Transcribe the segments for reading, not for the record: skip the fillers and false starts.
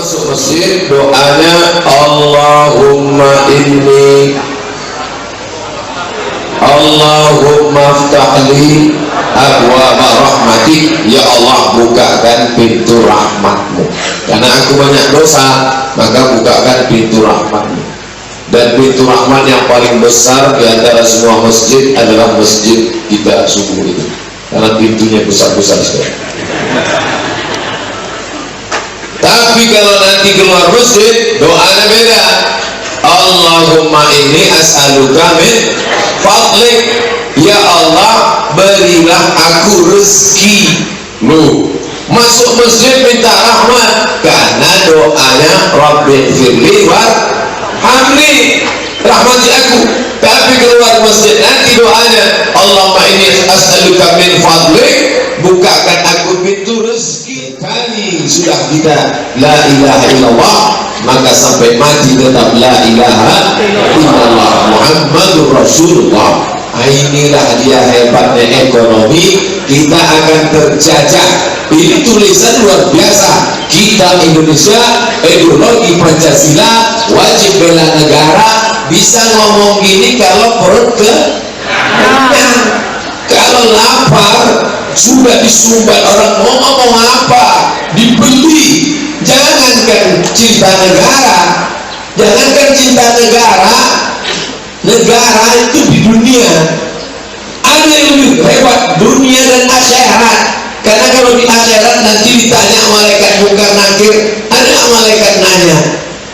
masuk masjid doanya Allahumma ftahli abwaaba rahmatik, ya Allah bukakan pintu rahmatmu, karena aku banyak dosa maka bukakan pintu rahmatmu. Dan pintu rahmat yang paling besar di antara semua masjid adalah masjid kita subuh itu, karena pintunya besar-besar sekali. Tapi kalau nanti keluar masjid doanya beda. Allahumma inni as'aluka min fadlik, ya Allah berilah aku rezekimu. Masuk masjid minta rahmat, karena doanya Rabbi firli warhamni, rahmati aku. Tapi keluar masjid nanti doanya Allahumma inni as'aluka min fadlik, bukakan aku pintu rezeki. Kali sudah kita la ilaha illallah, maka sampai mati tetap la ilaha illallah Muhammadur Rasulullah. Inilah dia hebatnya ekonomi, kita akan terjajah. Ini tulisan luar biasa. Kita Indonesia, ideologi Pancasila, wajib bela negara. Bisa ngomong gini kalau perut kenyang. Kalau lapar sudah disumbat orang, mau ngomong apa? Dibeli. Jangankan cinta negara, jangankan cinta negara, negara itu di dunia ada yang lebih hebat, dunia dan akhirat. Karena kalau di akhirat nanti ditanya malaikat munkar nakir, ada malaikat nanya,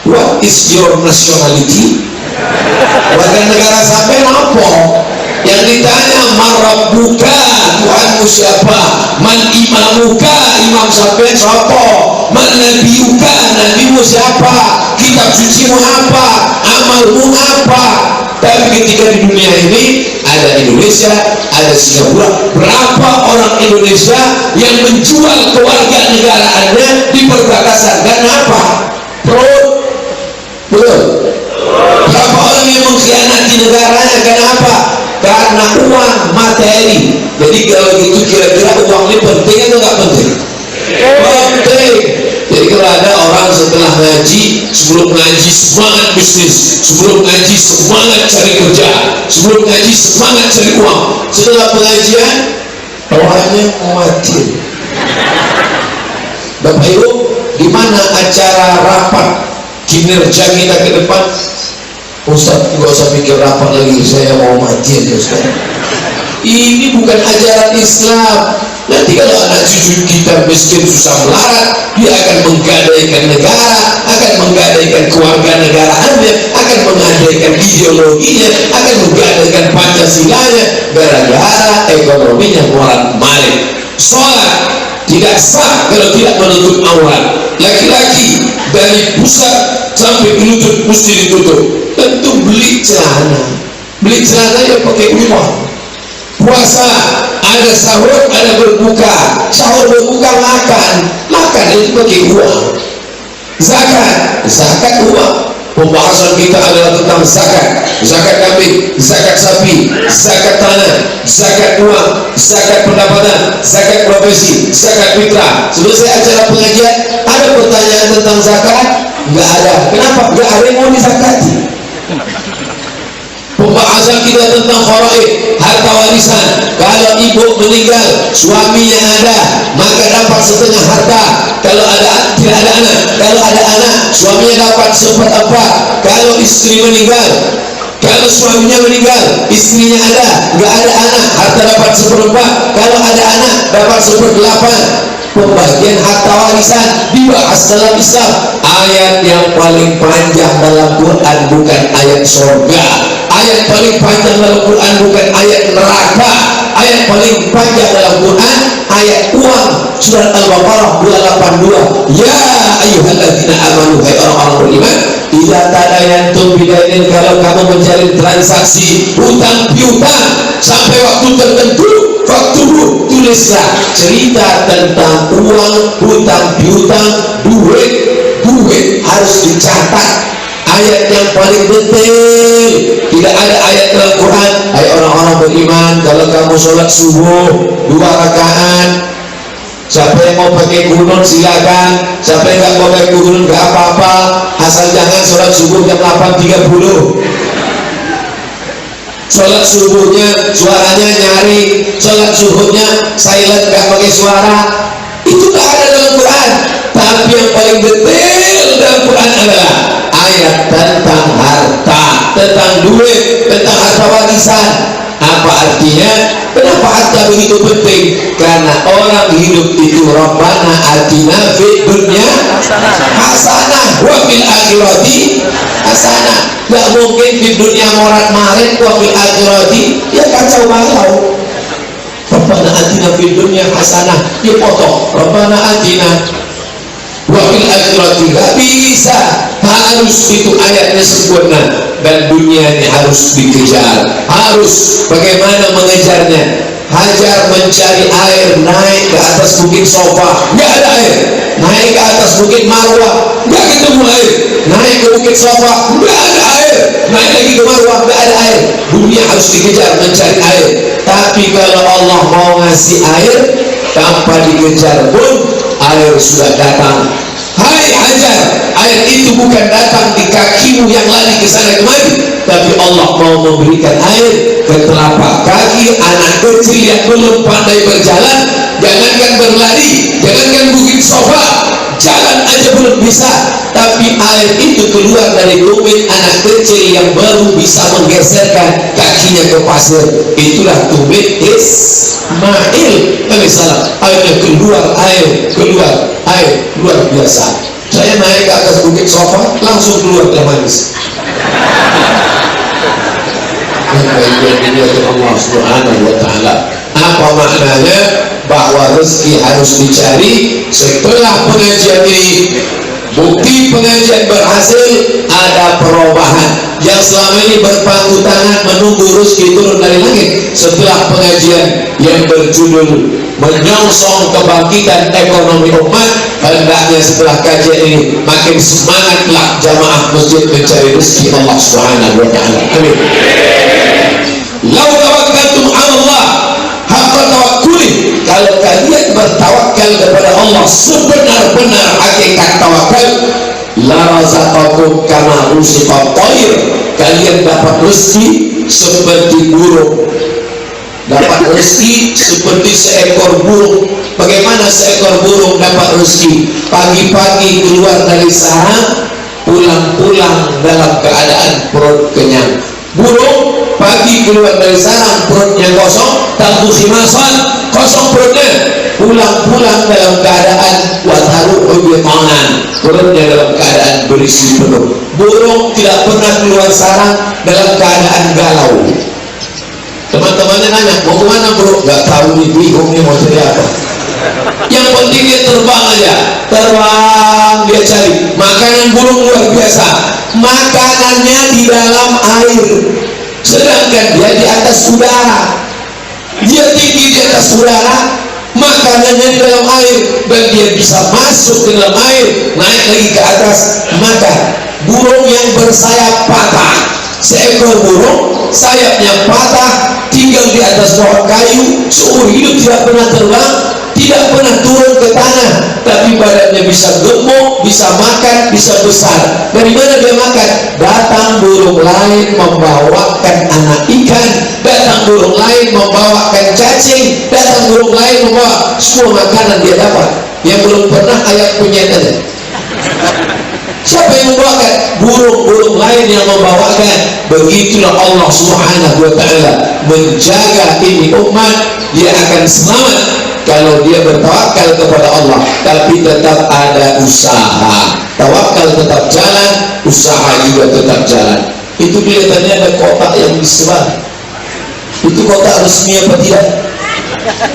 what is your nationality? Warga negara sampai apa? Yang ditanya marabbuka, Tuhanmu siapa? Man imamuka, imam sampai siapa? Man nabiyuka, nabimu siapa? Kitab sucimu apa? Amalmu apa? Tapi ketika di dunia ini ada Indonesia, ada Singapura, berapa orang Indonesia yang menjual kewarganegaraannya di perbatasan? Karena apa? Perut. Betul. Berapa orang yang mengkhianati negaranya? Kenapa? Karena uang, materi. Jadi kalau gitu kira-kira uang ini penting atau nggak penting? Penting. Jadi kalau ada orang setelah ngaji, sebelum ngaji semangat bisnis, sebelum ngaji semangat cari kerja, sebelum ngaji semangat cari uang, setelah pengajian orangnya mati. Bapak Ibu, di mana acara rapat kinerja kita ke depan? Ustaz, nggak usah pikir rapat lagi, saya mau mati aja Ustaz. Ini bukan ajaran Islam. Nanti kalau anak cucu kita miskin susah melarat, dia akan menggadaikan negara, akan menggadaikan keluarga negaraannya, akan menggadaikan ideologinya, akan menggadaikan Pancasilanya, gara-gara ekonominya moral malik. Sholat tidak sah kalau tidak menutup aurat. Laki-laki dari pusat sampai lutut mesti ditutup. Tentu beli celana ya pakai uang. Puasa ada sahur, ada berbuka. Sahur berbuka makan itu pakai uang. Zakat uang. Pembahasan kita adalah tentang zakat kambing, zakat sapi, zakat tanah, zakat uang, zakat pendapatan, zakat profesi, zakat fitrah. Selesai acara pengajian, ada pertanyaan tentang zakat? Nggak ada. Kenapa? Nggak ada yang mau dizakati. Pembahasan kita tentang faraid, harta warisan. Kalau ibu meninggal, suaminya ada, maka dapat setengah harta. Kalau ada tidak ada anak, kalau ada anak, suaminya dapat seperempat. Kalau istri meninggal, kalau suaminya meninggal, istrinya ada, nggak ada anak, harta dapat seperempat. Kalau ada anak, dapat seperdelapan. Pembagian harta warisan dibahas dalam Islam. Ayat yang paling panjang dalam Quran bukan ayat surga. Ayat paling panjang dalam Quran bukan ayat neraka. Ayat paling panjang dalam Quran ayat uang. Surat Al-Baqarah 282. Ya ayyuhalladzina amanu, hai orang-orang beriman, idza tadayantum bidainin, kalau kamu mencari transaksi hutang piutang sampai waktu tertentu, waktu tulislah cerita tentang uang, hutang piutang, duit harus dicatat. Ayat yang paling detail. Tidak ada ayat dalam Quran, hai orang-orang beriman, kalau kamu sholat subuh 2 rakaat Siapa yang mau pakai kurun silakan, siapa yang nggak mau pakai kurun nggak apa-apa, asal jangan sholat subuh jam 8.30. Sholat subuhnya suaranya nyaring, sholat subuhnya silent nggak pakai suara, itu nggak ada dalam Quran. Tapi yang paling detail dalam Quran adalah ayat tentang harta, tentang duit, tentang harta warisan. Apa artinya? Kenapa harta begitu penting? Karena orang hidup itu Rabbana atina fid dunya hasanah wa fil akhirati hasanah. Gak mungkin di dunia morat-marit wa fil akhirati ya kacau balau. Rabbana atina fid dunya hasanah, ya potong Rabbana atina wa fil akhirati. Gak bisa, harus itu ayatnya sempurna. Dan dunia ini harus dikejar. Harus bagaimana mengejarnya? Hajar mencari air, naik ke atas bukit Sofa, nggak ada air. Naik ke atas bukit Marwah, nggak ketemu air. Naik ke bukit Sofa, nggak ada air. Naik lagi ke Marwah, nggak ada air. Dunia harus dikejar mencari air. Tapi kalau Allah mau ngasih air, tanpa dikejar pun air sudah datang. Hai Hajar, air itu bukan datang di kakimu yang lari ke sana kemari, tapi Allah mau memberikan air ke telapak kaki anak kecil yang belum pandai berjalan. Jangankan berlari, jangankan bukit Sofa, jalan aja belum bisa, tapi air itu keluar dari tumit anak kecil yang baru bisa menggeserkan kakinya ke pasir. Itulah tumit Ismail alaihissalam. Airnya keluar, air luar biasa. Saya naik ke atas bukit Sofa, langsung keluar teh manis. Allah Subhanahu wa ta'ala. Apa maknanya? Bahwa rezeki harus dicari setelah pengajian ini. Bukti pengajian berhasil, ada perubahan. Yang selama ini berpangku tangan menunggu rezeki turun dari langit, setelah pengajian yang berjudul menyongsong kebangkitan ekonomi umat, hendaknya setelah kajian ini makin semangatlah jamaah masjid mencari rezeki Allah Subhanahu wa ta'ala. Amin. Lau tawakkaltum 'ala Allah haqqa tawakkuli, kalau kalian bertawakal kepada Allah sebenar-benar hakikat tawakal, la razaqakum kama ruziqat thair, kalian dapat rezeki seperti burung. Dapat rezeki seperti seekor burung. Bagaimana seekor burung dapat rezeki? Pagi-pagi keluar dari sarang, pulang-pulang dalam keadaan perut kenyang. Burung pagi keluar dari sarang, perutnya kosong, tabu khimasan, kosong perutnya. Pulang-pulang dalam keadaan wataru objemanan, perutnya dalam keadaan berisi penuh. Burung tidak pernah keluar sarang dalam keadaan galau. Teman-temannya nanya, mau kemana bro? Gak tahu nih, bingung nih mau cari apa. Yang penting dia terbang aja, terbang dia cari. Makanan burung luar biasa, makanannya di dalam air, sedangkan dia di atas udara. Dia tinggi di atas udara, makanannya di dalam air, dan dia bisa masuk ke dalam air, naik lagi ke atas, makan. Burung yang bersayap patah, seekor burung sayapnya patah, tinggal di atas pohon kayu, seumur hidup tidak pernah terbang, tidak pernah turun ke tanah, tapi badannya bisa gemuk, bisa makan, bisa besar. Dari mana dia makan? Datang burung lain membawakan anak ikan, datang burung lain membawakan cacing, datang burung lain membawa semua makanan dia dapat. Yang belum pernah ayam penyetannya. Siapa yang membawakan? Burung-burung lain yang membawakan. Begitulah Allah Subhanahu wa ta'ala menjaga ini umat. Dia akan selamat kalau dia bertawakal kepada Allah, tapi tetap ada usaha. Tawakal tetap jalan, usaha juga tetap jalan. Itu kelihatannya ada kotak yang disebar. Itu kotak resmi apa tidak?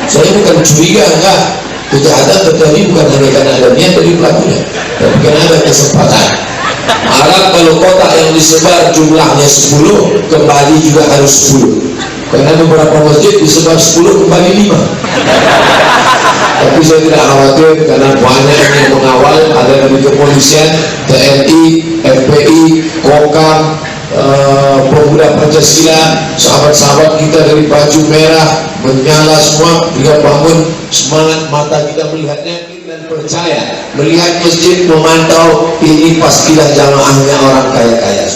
Saya bukan curiga, enggak. Kejahatan terjadi bukan hanya karena ada niat dari pelakunya, tapi karena ada kesempatan. Harap kalau kotak yang disebar jumlahnya 10, kembali juga harus 10. Karena beberapa masjid disebar 10, kembali 5. Tapi saya tidak khawatir, karena banyak yang mengawal. Ada dari kepolisian, TNI, FPI, Kokam, pemuda Pancasila, sahabat-sahabat kita dari baju merah menyala semua, kita bangun semangat, mata kita melihatnya dan percaya melihat masjid, memantau ini pastilah jamaahnya orang kaya-kaya.